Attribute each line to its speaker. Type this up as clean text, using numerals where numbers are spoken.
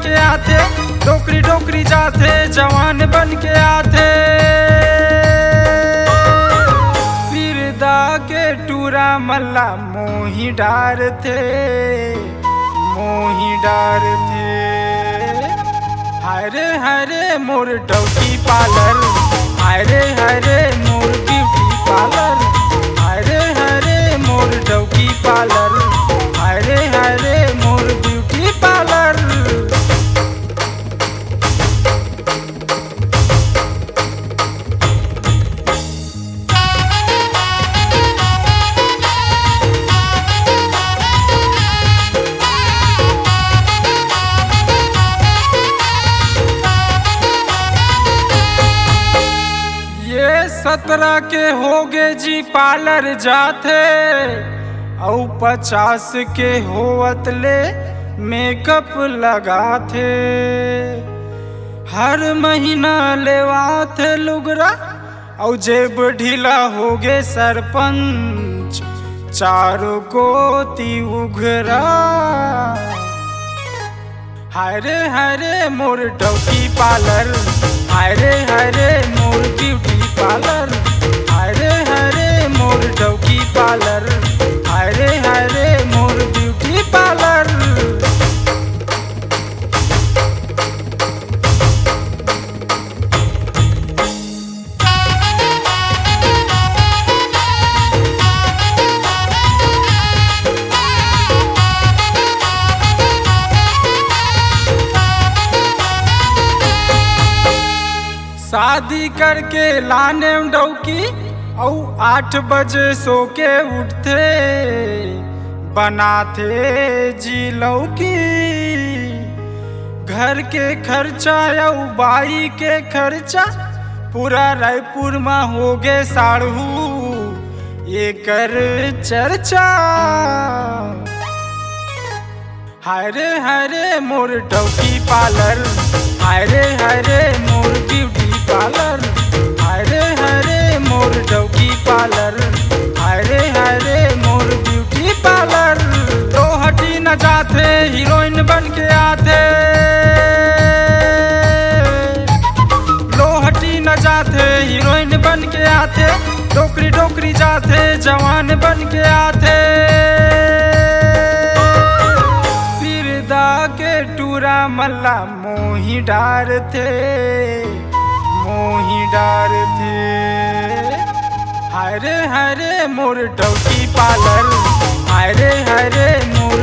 Speaker 1: के आते, डोकरी डोकरी जाते जवान बन के आते। फिरदा के टूरा मल्ला मोही डार थे, मोही डार थे। हरे मोर डौकी पार्लर, हरे मोर ब्यूटी पार्लर, हरे मोर डौकी पार्लर, हरे मोर ब्यूटी पार्लर। ये 17 के होगे जी पार्लर जाते, औ 50 के होवत ले मेकअप लगाते। हर महीना लेवाते लुगरा, औ जेब ढीला होगे सरपंच, चारों गोती उघरा। हरे मोर डौकी पार्लर, हरे मोर ब्यूटी पार्लर, हरे मोर डौकी पार्लर, हरे मोर ब्यूटी पार्लर। शादी करके लाने डौकी, औ 8 बजे सो के उठते, बनाते जी लौकी। घर के खर्चा या बाई के खर्चा, पूरा रायपुर में होगे साढ़ू एकर चर्चा। हरे मोर डौकी पार्लर, हरे मोर ब्यूटी पार्लर, हरे मोर डौकी पार्लर, हरे मोर ब्यूटी पार्लर। लोहटी न जाते हीरोइन बन के आते, लोहटी न जाते हीरोइन बन के आते, डोकरी डोकरी जाते जवान बन के आते। फिरदा के टूरा मल्ला मोही डार थे, मोही डार थे। हरे मोर डौकी पार्लर, हरे मोर